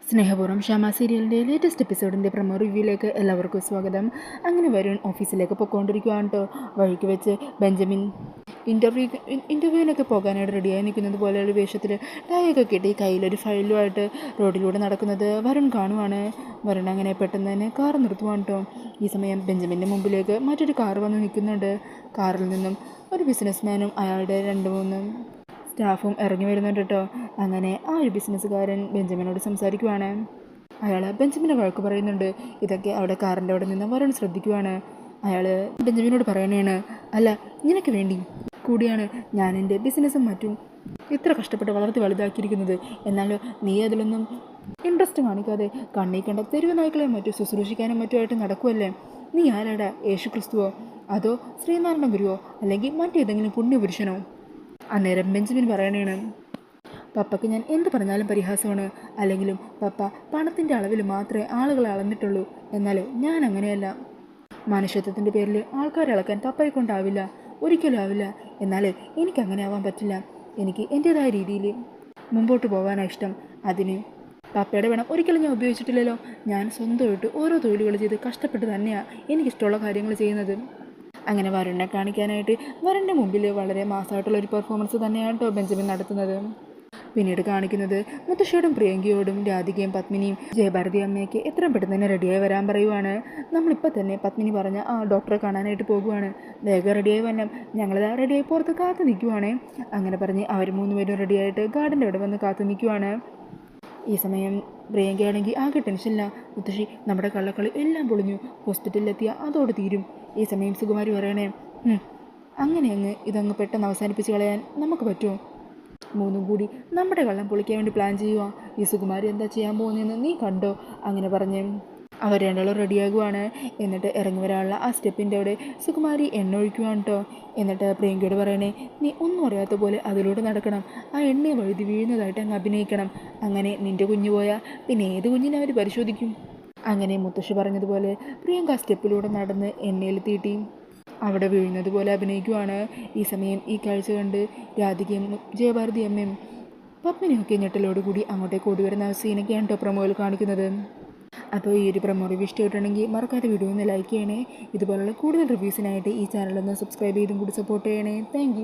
സ്നേഹപൂർവ്വം ക്ഷമ സീരിയലിൻ്റെ ലേറ്റസ്റ്റ് എപ്പിസോഡിൻ്റെ പ്രമോ റിവ്യൂയിലേക്ക് എല്ലാവർക്കും സ്വാഗതം. അങ്ങനെ വരുൺ ഓഫീസിലേക്ക് പൊയ്ക്കൊണ്ടിരിക്കുകയാണ് കേട്ടോ. വഴിക്ക് വെച്ച് ബെഞ്ചമിൻ ഇൻ്റർവ്യൂവിനൊക്കെ പോകാനായിട്ട് റെഡിയായി നിൽക്കുന്നത് പോലെയുള്ള വേഷത്തിൽ ടൈയൊക്കെ കിട്ടി കയ്യിലൊരു ഫയലുമായിട്ട് റോഡിലൂടെ നടക്കുന്നത് വരുൺ കാണുവാണ്. വരുൺ അങ്ങനെ പെട്ടെന്ന് തന്നെ കാർ നിർത്തുവാണ് കേട്ടോ. ഈ സമയം ബെഞ്ചമിൻ്റെ മുമ്പിലേക്ക് മറ്റൊരു കാർ വന്ന് നിൽക്കുന്നുണ്ട്. കാറിൽ നിന്നും ഒരു ബിസിനസ്മാനും അയാളുടെ 2-3 സ്റ്റാഫും ഇറങ്ങി വരുന്നുണ്ട് കേട്ടോ. അങ്ങനെ ആ ഒരു ബിസിനസ്സുകാരൻ ബെഞ്ചമിനോട് സംസാരിക്കുവാണ്. അയാൾ ബെഞ്ചമിനെ വഴക്ക് പറയുന്നുണ്ട്. ഇതൊക്കെ അവിടെ കാറിൻ്റെ അവിടെ നിന്ന് വരുൺ ശ്രദ്ധിക്കുവാണ്. അയാൾ ബെഞ്ചമിനോട് പറയണേണ്, അല്ല നിനക്ക് വേണ്ടി കൂടിയാണ് ഞാൻ എൻ്റെ ബിസിനസ്സും മറ്റും ഇത്ര കഷ്ടപ്പെട്ട് വളർത്തി വലുതാക്കിയിരിക്കുന്നത്. എന്നാലോ നീ അതിലൊന്നും ഇൻട്രസ്റ്റ് കാണിക്കാതെ കണ്ണീ കണ്ട തെരുവ് നായ്ക്കളെയും മറ്റും ശുശ്രൂഷിക്കാനും മറ്റുമായിട്ട് നടക്കുമല്ലേ. നീ ആരാടാ? യേശു ക്രിസ്തുവോ അതോ ശ്രീനാരായണ ഗുരുവോ അല്ലെങ്കിൽ മറ്റേതെങ്കിലും പുണ്യപുരുഷനോ? അന്നേരം ബെഞ്ചമിൻ പറയണേണ്, പപ്പയ്ക്ക് ഞാൻ എന്ത് പറഞ്ഞാലും പരിഹാസമാണ്. അല്ലെങ്കിലും പപ്പ പണത്തിൻ്റെ അളവിൽ മാത്രമേ ആളുകളെ അളന്നിട്ടുള്ളൂ. എന്നാൽ ഞാൻ അങ്ങനെയല്ല. മനുഷ്യത്വത്തിൻ്റെ പേരിൽ ആൾക്കാരെ അളക്കാൻ പപ്പയെ കൊണ്ടാവില്ല, ഒരിക്കലും ആവില്ല. എന്നാൽ എനിക്കങ്ങനെ ആവാൻ പറ്റില്ല. എനിക്ക് എൻ്റേതായ രീതിയിൽ മുമ്പോട്ട് പോകാനാണ് ഇഷ്ടം. അതിന് പപ്പയുടെ വേണം ഒരിക്കലും ഞാൻ ഉപയോഗിച്ചിട്ടില്ലല്ലോ. ഞാൻ സ്വന്തമായിട്ട് ഓരോ തൊഴിലുകൾ ചെയ്ത് കഷ്ടപ്പെട്ട് തന്നെയാണ് എനിക്കിഷ്ടമുള്ള കാര്യങ്ങൾ ചെയ്യുന്നത്. അങ്ങനെ വരുണിനെ കാണിക്കാനായിട്ട് വരുണിൻ്റെ മുമ്പിൽ വളരെ മാസമായിട്ടുള്ളൊരു പെർഫോമൻസ് തന്നെയാണ് കേട്ടോ ബെഞ്ചമിൻ നടത്തുന്നത്. പിന്നീട് കാണിക്കുന്നത് മുത്തശ്ശിയോടും പ്രിയങ്കയോടും രാധികയും പത്മിനിയും ജയഭാരതി അമ്മയ്ക്ക് എത്രയും പെട്ടെന്ന് തന്നെ റെഡിയായി വരാൻ പറയുവാണ്. നമ്മളിപ്പോൾ തന്നെ പത്മിനി പറഞ്ഞ ആ ഡോക്ടറെ കാണാനായിട്ട് പോകുവാണ്. വേഗം റെഡിയായി വന്നാൽ ഞങ്ങളിതാ റെഡിയായി പുറത്ത് കാത്തു നിൽക്കുവാണേ. അങ്ങനെ പറഞ്ഞ് അവർ 3 പേരും റെഡിയായിട്ട് ഗാർഡൻ്റെ അവിടെ വന്ന് കാത്തു നിൽക്കുവാണ്. ഈ സമയം പ്രിയങ്കയാണെങ്കിൽ ആകെ ടെൻഷനില്ല. മുത്തശ്ശി നമ്മുടെ കള്ളക്കളി എല്ലാം പൊളിഞ്ഞു, ഹോസ്പിറ്റലിലെത്തിയ അതോടെ തീരും. ഈ സമയം സുകുമാരി പറയണേ, അങ്ങനെ ഇതങ്ങ് പെട്ടെന്ന് അവസാനിപ്പിച്ച് കളയാൻ നമുക്ക് പറ്റുമോ? 3 കൂടി നമ്മുടെ കള്ളം പൊളിക്കാൻ വേണ്ടി പ്ലാൻ ചെയ്യുക. ഈ സുകുമാരി എന്താ ചെയ്യാൻ പോകുന്നതെന്ന് നീ കണ്ടോ? അങ്ങനെ പറഞ്ഞ് അവർ രണ്ടാളും റെഡിയാകുവാണ്. എന്നിട്ട് ഇറങ്ങി വരാനുള്ള ആ സ്റ്റെപ്പിൻ്റെ അവിടെ സുകുമാരി എണ്ണ ഒഴിക്കുവാണ് കേട്ടോ. എന്നിട്ട് പ്രിയങ്കയോട് പറയണേ, നീ ഒന്നും അറിയാത്ത പോലെ അതിലൂടെ നടക്കണം, ആ എണ്ണയെ വഴുതി വീഴുന്നതായിട്ട് അങ്ങ് അഭിനയിക്കണം. അങ്ങനെ നിൻ്റെ കുഞ്ഞു പോയാൽ പിന്നെ ഏത് കുഞ്ഞിനെ അവർ പരിശോധിക്കും? അങ്ങനെ മുത്തശ്ശി പറഞ്ഞതുപോലെ പ്രിയങ്ക സ്റ്റെപ്പിലൂടെ നടന്ന് എണ്ണയിൽ തീട്ടി അവിടെ വീഴുന്നത് പോലെ അഭിനയിക്കുവാണ്. ഈ സമയം ഈ കാഴ്ച കണ്ട് രാധികയും ജയഭാരതി അമ്മയും പത്മിനിയൊക്കെ ഞെട്ടലോടുകൂടി അങ്ങോട്ടേക്ക് ഓടി വരുന്ന സീനൊക്കെയാണ് കേട്ടോ പ്രൊമോയിൽ കാണിക്കുന്നത്. അപ്പോൾ ഈ ഒരു പ്രൊമോ റിവ്യൂ ഇഷ്ടമായിട്ടുണ്ടെങ്കിൽ മറക്കാതെ വീഡിയോ ഒന്ന് ലൈക്ക് ചെയ്യണേ. ഇതുപോലുള്ള കൂടുതൽ റിവ്യൂസിനായിട്ട് ഈ ചാനലൊന്ന് സബ്സ്ക്രൈബ് ചെയ്തും കൂടി സപ്പോർട്ട് ചെയ്യണേ. താങ്ക്